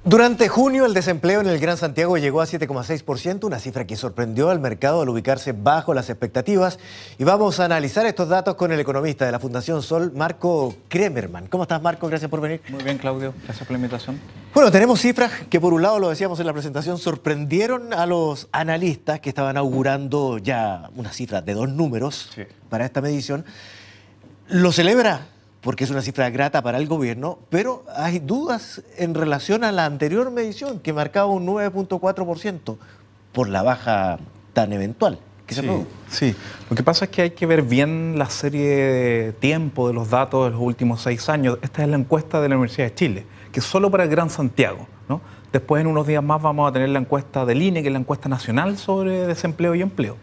Durante junio, el desempleo en el Gran Santiago llegó a 7,6%, una cifra que sorprendió al mercado al ubicarse bajo las expectativas. Y vamos a analizar estos datos con el economista de la Fundación Sol, Marco Kremerman. ¿Cómo estás, Marco? Gracias por venir. Muy bien, Claudio. Gracias por la invitación. Bueno, tenemos cifras que, por un lado, lo decíamos en la presentación, sorprendieron a los analistas que estaban augurando ya una cifra de 2 números para esta medición. Lo celebra porque es una cifra grata para el gobierno, pero hay dudas en relación a la anterior medición, que marcaba un 9,4% por la baja tan eventual que se produjo. Sí, lo que pasa es que hay que ver bien la serie de tiempo de los datos de los últimos 6 años. Esta es la encuesta de la Universidad de Chile, que es solo para el Gran Santiago, ¿no? Después, en unos días más, vamos a tener la encuesta del INE, que es la encuesta nacional sobre desempleo y empleo.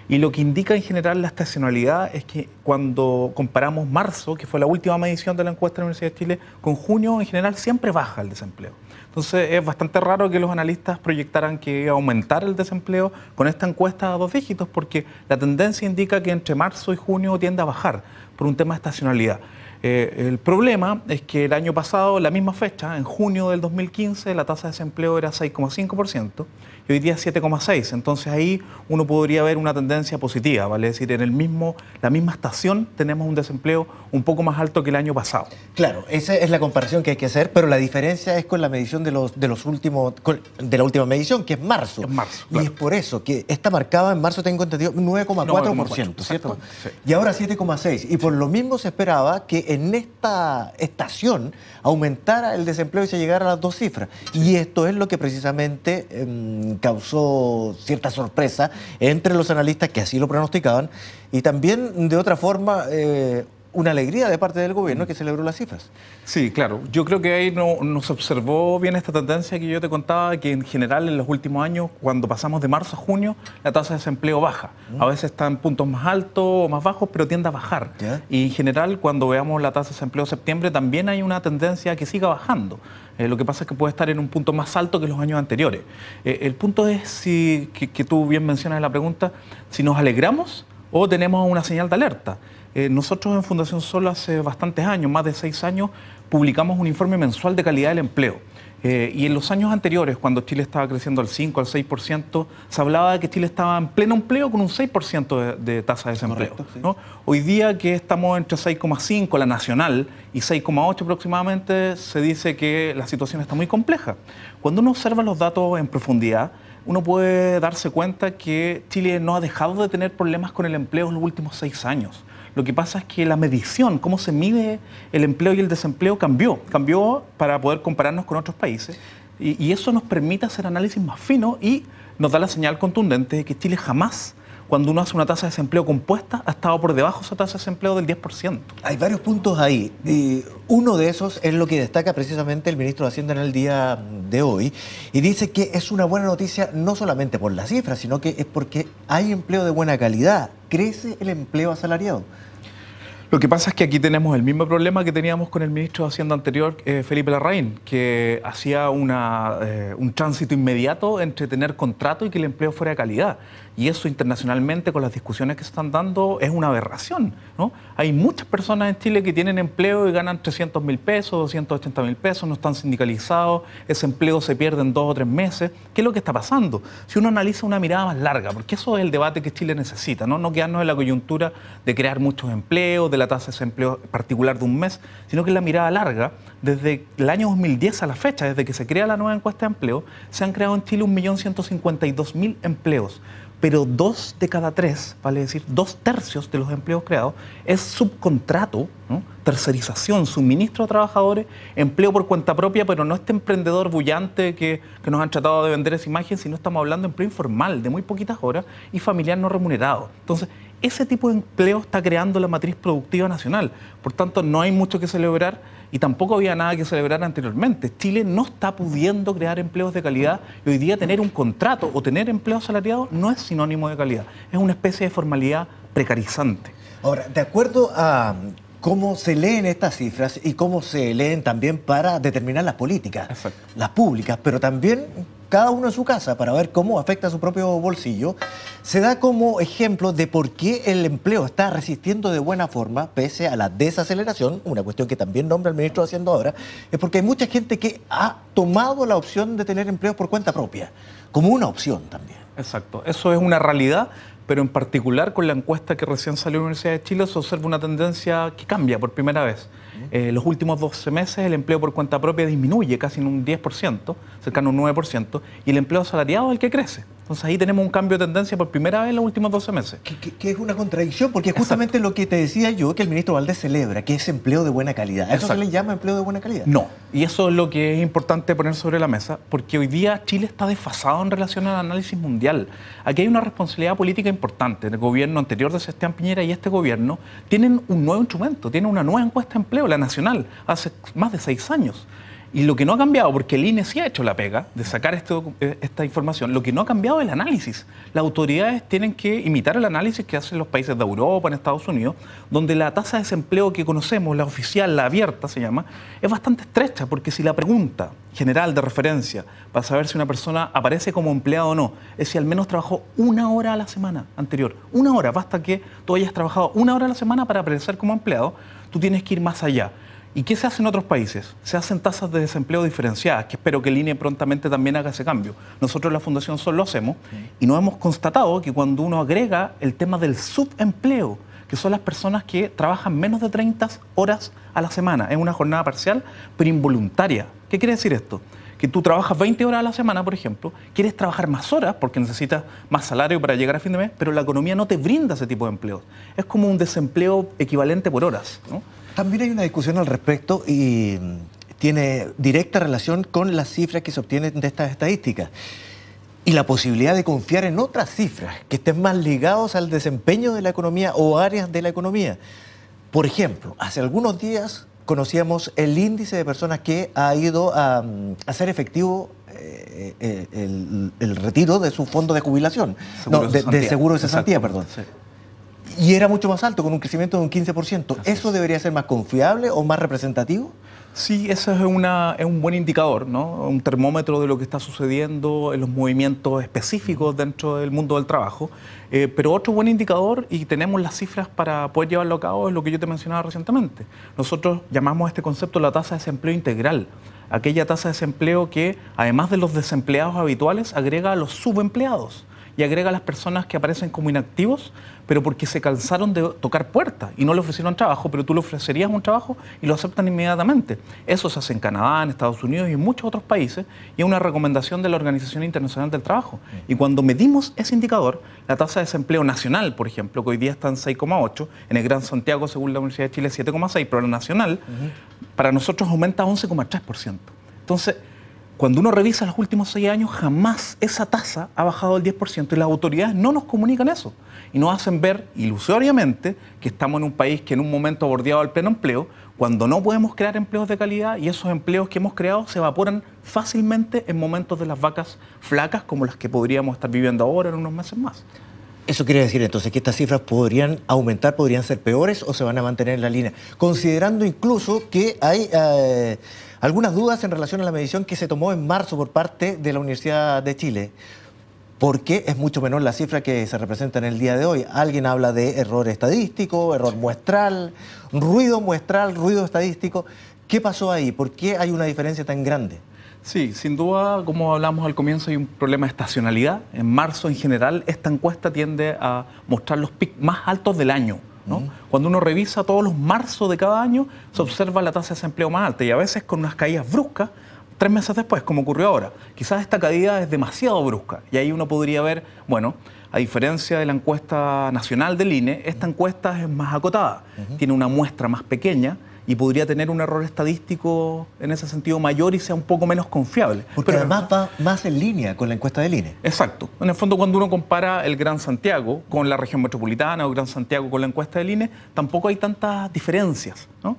Y lo que indica en general la estacionalidad es que cuando comparamos marzo, que fue la última medición de la encuesta de la Universidad de Chile, con junio, en general siempre baja el desempleo. Entonces es bastante raro que los analistas proyectaran que iba a aumentar el desempleo con esta encuesta a 2 dígitos, porque la tendencia indica que entre marzo y junio tiende a bajar por un tema de estacionalidad. El problema es que el año pasado, la misma fecha, en junio del 2015, la tasa de desempleo era 6,5% y hoy día es 7,6%. Entonces ahí uno podría ver una tendencia positiva, ¿vale? Es decir, en la misma estación tenemos un desempleo un poco más alto que el año pasado. Claro, esa es la comparación que hay que hacer, pero la diferencia es con la medición de la última medición, que es marzo. Es marzo, y claro. es por eso que esta marcaba en marzo, tengo entendido, 9,4%, ¿cierto? Sí. Y ahora 7,6%. Y por lo mismo se esperaba que en esta estación aumentara el desempleo y se llegara a las 2 cifras. Y esto es lo que precisamente causó cierta sorpresa entre los analistas que así lo pronosticaban y también de otra forma una alegría de parte del gobierno que celebró las cifras. Sí, claro. Yo creo que ahí no se observó bien esta tendencia que yo te contaba, que en general en los últimos años, cuando pasamos de marzo a junio, la tasa de desempleo baja. A veces está en puntos más altos o más bajos, pero tiende a bajar. Y en general, cuando veamos la tasa de desempleo de septiembre, también hay una tendencia que siga bajando. Lo que pasa es que puede estar en un punto más alto que los años anteriores. El punto es, que tú bien mencionas en la pregunta, si nos alegramos o tenemos una señal de alerta. Nosotros en Fundación Sol hace bastantes años, más de 6 años, publicamos un informe mensual de calidad del empleo. Y en los años anteriores, cuando Chile estaba creciendo al 5, al 6%, se hablaba de que Chile estaba en pleno empleo con un 6% de tasa de desempleo. Correcto, sí. ¿No? Hoy día que estamos entre 6,5, la nacional, y 6,8 aproximadamente, se dice que la situación está muy compleja. Cuando uno observa los datos en profundidad, uno puede darse cuenta que Chile no ha dejado de tener problemas con el empleo en los últimos 6 años. Lo que pasa es que la medición, cómo se mide el empleo y el desempleo, cambió para poder compararnos con otros países y eso nos permite hacer análisis más finos y nos da la señal contundente de que Chile jamás, cuando uno hace una tasa de desempleo compuesta, ha estado por debajo de esa tasa de desempleo del 10%. Hay varios puntos ahí. Uno de esos es lo que destaca precisamente el ministro de Hacienda en el día de hoy y dice que es una buena noticia no solamente por las cifras, sino que es porque hay empleo de buena calidad. Crece el empleo asalariado. Lo que pasa es que aquí tenemos el mismo problema que teníamos con el ministro de Hacienda anterior, Felipe Larraín, que hacía un tránsito inmediato entre tener contrato y que el empleo fuera de calidad. Y eso internacionalmente, con las discusiones que se están dando, es una aberración, ¿no? Hay muchas personas en Chile que tienen empleo y ganan 300.000 pesos, 280.000 pesos, no están sindicalizados, ese empleo se pierde en 2 o 3 meses. ¿Qué es lo que está pasando? Si uno analiza una mirada más larga, porque eso es el debate que Chile necesita, ¿no? No quedarnos en la coyuntura de crear muchos empleos, de la tasa de desempleo particular de un mes, sino que la mirada larga, desde el año 2010 a la fecha, desde que se crea la nueva encuesta de empleo, se han creado en Chile 1.152.000 empleos. Pero 2 de cada 3, vale decir, 2/3 de los empleos creados, es subcontrato, ¿no? Tercerización, suministro a trabajadores, empleo por cuenta propia, pero no este emprendedor bullante que nos han tratado de vender esa imagen, sino estamos hablando de empleo informal, de muy poquitas horas, y familiar no remunerado. Entonces, ese tipo de empleo está creando la matriz productiva nacional. Por tanto, no hay mucho que celebrar y tampoco había nada que celebrar anteriormente. Chile no está pudiendo crear empleos de calidad y hoy día tener un contrato o tener empleo asalariado no es sinónimo de calidad. Es una especie de formalidad precarizante. Ahora, de acuerdo a cómo se leen estas cifras y cómo se leen también para determinar las políticas, las públicas, pero también cada uno en su casa para ver cómo afecta a su propio bolsillo, se da como ejemplo de por qué el empleo está resistiendo de buena forma pese a la desaceleración, una cuestión que también nombra el ministro de Hacienda ahora, es porque hay mucha gente que ha tomado la opción de tener empleo por cuenta propia, como una opción también. Exacto, eso es una realidad, pero en particular con la encuesta que recién salió en la Universidad de Chile se observa una tendencia que cambia por primera vez. Los últimos 12 meses el empleo por cuenta propia disminuye casi en un 10%, cercano a un 9%, y el empleo asalariado es el que crece. Entonces ahí tenemos un cambio de tendencia por primera vez en los últimos 12 meses. Que es una contradicción, porque es justamente lo que te decía yo, que el ministro Valdés celebra, que es empleo de buena calidad. ¿A eso se le llama empleo de buena calidad? No, y eso es lo que es importante poner sobre la mesa, porque hoy día Chile está desfasado en relación al análisis mundial. Aquí hay una responsabilidad política importante. El gobierno anterior de Sebastián Piñera y este gobierno tienen un nuevo instrumento, tienen una nueva encuesta de empleo, la nacional, hace más de 6 años. Y lo que no ha cambiado, porque el INE sí ha hecho la pega de sacar esta información, lo que no ha cambiado es el análisis. Las autoridades tienen que imitar el análisis que hacen los países de Europa, en Estados Unidos, donde la tasa de desempleo que conocemos, la oficial, la abierta se llama, es bastante estrecha, porque si la pregunta general de referencia para saber si una persona aparece como empleado o no es si al menos trabajó 1 hora a la semana anterior, 1 hora, basta que tú hayas trabajado 1 hora a la semana para aparecer como empleado, tú tienes que ir más allá. ¿Y qué se hace en otros países? Se hacen tasas de desempleo diferenciadas, que espero que el INE prontamente también haga ese cambio. Nosotros en la Fundación Sol lo hacemos y nos hemos constatado que cuando uno agrega el tema del subempleo, que son las personas que trabajan menos de 30 horas a la semana, es una jornada parcial, pero involuntaria. ¿Qué quiere decir esto? Que tú trabajas 20 horas a la semana, por ejemplo, quieres trabajar más horas porque necesitas más salario para llegar a fin de mes, pero la economía no te brinda ese tipo de empleos. Es como un desempleo equivalente por horas, ¿no? También hay una discusión al respecto y tiene directa relación con las cifras que se obtienen de estas estadísticas y la posibilidad de confiar en otras cifras que estén más ligados al desempeño de la economía o áreas de la economía. Por ejemplo, hace algunos días conocíamos el índice de personas que ha ido a hacer efectivo el retiro de su fondo de jubilación, de seguro de cesantía, perdón. Sí. Y era mucho más alto, con un crecimiento de un 15%. ¿Eso debería ser más confiable o más representativo? Sí, eso es un buen indicador, ¿no? Un termómetro de lo que está sucediendo en los movimientos específicos dentro del mundo del trabajo. Pero otro buen indicador, y tenemos las cifras para poder llevarlo a cabo, es lo que yo te mencionaba recientemente. Nosotros llamamos a este concepto la tasa de desempleo integral. Aquella tasa de desempleo que, además de los desempleados habituales, agrega a los subempleados y agrega a las personas que aparecen como inactivos, pero porque se cansaron de tocar puertas y no le ofrecieron trabajo, pero tú le ofrecerías un trabajo y lo aceptan inmediatamente. Eso se hace en Canadá, en Estados Unidos y en muchos otros países, y es una recomendación de la Organización Internacional del Trabajo. Y cuando medimos ese indicador, la tasa de desempleo nacional, por ejemplo, que hoy día está en 6,8, en el Gran Santiago, según la Universidad de Chile, 7,6, pero la nacional, para nosotros aumenta a 11,3%. Entonces, cuando uno revisa los últimos 6 años, jamás esa tasa ha bajado del 10% y las autoridades no nos comunican eso. Y nos hacen ver ilusoriamente que estamos en un país que en un momento ha bordeado el pleno empleo, cuando no podemos crear empleos de calidad y esos empleos que hemos creado se evaporan fácilmente en momentos de las vacas flacas como las que podríamos estar viviendo ahora en unos meses más. ¿Eso quiere decir entonces que estas cifras podrían aumentar, podrían ser peores o se van a mantener en la línea? Considerando incluso que hay algunas dudas en relación a la medición que se tomó en marzo por parte de la Universidad de Chile, porque es mucho menor la cifra que se representa en el día de hoy. Alguien habla de error estadístico, error muestral, ruido estadístico. ¿Qué pasó ahí? ¿Por qué hay una diferencia tan grande? Sí, sin duda, como hablamos al comienzo, hay un problema de estacionalidad. En marzo, en general, esta encuesta tiende a mostrar los picos más altos del año, ¿no? Cuando uno revisa todos los marzos de cada año, se observa la tasa de desempleo más alta y a veces con unas caídas bruscas 3 meses después, como ocurrió ahora. Quizás esta caída es demasiado brusca y ahí uno podría ver, bueno, a diferencia de la encuesta nacional del INE, esta encuesta es más acotada, tiene una muestra más pequeña y podría tener un error estadístico en ese sentido mayor y sea un poco menos confiable. Porque además va más en línea con la encuesta del INE. Exacto. En el fondo, cuando uno compara el Gran Santiago con la región metropolitana o Gran Santiago con la encuesta del INE, tampoco hay tantas diferencias, ¿no?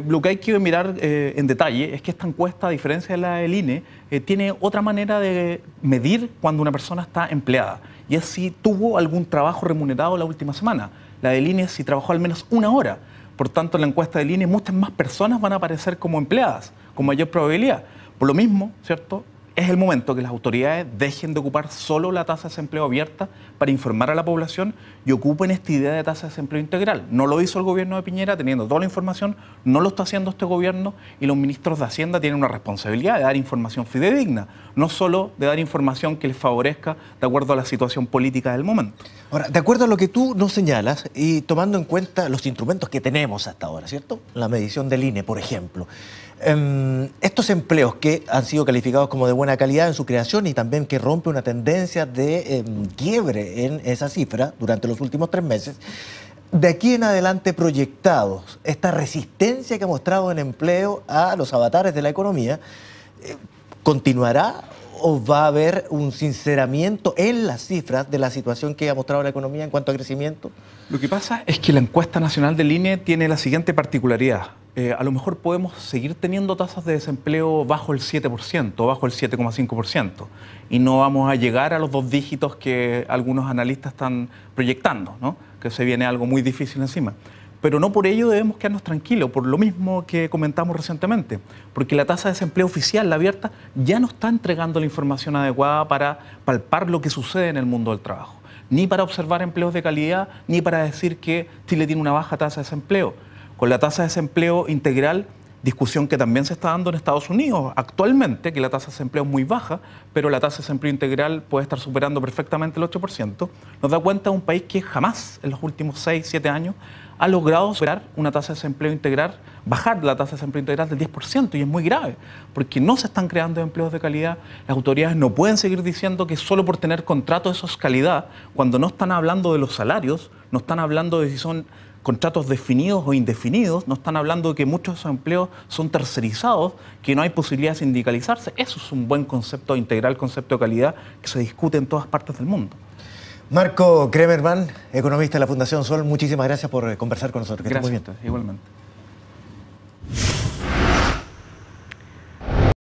Lo que hay que mirar en detalle es que esta encuesta, a diferencia de la del INE, tiene otra manera de medir cuando una persona está empleada, y es si tuvo algún trabajo remunerado la última semana. La del INE es si trabajó al menos 1 hora. Por tanto, en la encuesta del INE muchas más personas van a aparecer como empleadas, con mayor probabilidad. Por lo mismo, ¿cierto? es el momento que las autoridades dejen de ocupar solo la tasa de desempleo abierta para informar a la población y ocupen esta idea de tasa de desempleo integral. No lo hizo el gobierno de Piñera teniendo toda la información, no lo está haciendo este gobierno, y los ministros de Hacienda tienen una responsabilidad de dar información fidedigna, no solo de dar información que les favorezca de acuerdo a la situación política del momento. Ahora, de acuerdo a lo que tú nos señalas y tomando en cuenta los instrumentos que tenemos hasta ahora, ¿cierto? La medición del INE, por ejemplo. Estos empleos que han sido calificados como de buena calidad en su creación y también que rompe una tendencia de quiebre en esa cifra durante los últimos 3 meses, de aquí en adelante proyectados, esta resistencia que ha mostrado en empleo a los avatares de la economía, ¿continuará o va a haber un sinceramiento en las cifras de la situación que ha mostrado la economía en cuanto a crecimiento? Lo que pasa es que la encuesta nacional del INE tiene la siguiente particularidad. A lo mejor podemos seguir teniendo tasas de desempleo bajo el 7%, bajo el 7,5%, y no vamos a llegar a los 2 dígitos que algunos analistas están proyectando, ¿no? Que se viene algo muy difícil encima. Pero no por ello debemos quedarnos tranquilos, por lo mismo que comentamos recientemente, porque la tasa de desempleo oficial, la abierta, ya no está entregando la información adecuada para palpar lo que sucede en el mundo del trabajo, ni para observar empleos de calidad, ni para decir que Chile tiene una baja tasa de desempleo. Con la tasa de desempleo integral, discusión que también se está dando en Estados Unidos actualmente, que la tasa de desempleo es muy baja, pero la tasa de desempleo integral puede estar superando perfectamente el 8%, nos da cuenta de un país que jamás en los últimos 6, 7 años ha logrado superar una tasa de desempleo integral, bajar la tasa de desempleo integral del 10%, y es muy grave, porque no se están creando empleos de calidad. Las autoridades no pueden seguir diciendo que solo por tener contratos eso es calidad, cuando no están hablando de los salarios, no están hablando de si son contratos definidos o indefinidos, no están hablando de que muchos de esos empleos son tercerizados, que no hay posibilidad de sindicalizarse. Eso es un buen concepto integral, concepto de calidad, que se discute en todas partes del mundo. Marco Kremerman, economista de la Fundación Sol, muchísimas gracias por conversar con nosotros. Gracias, igualmente.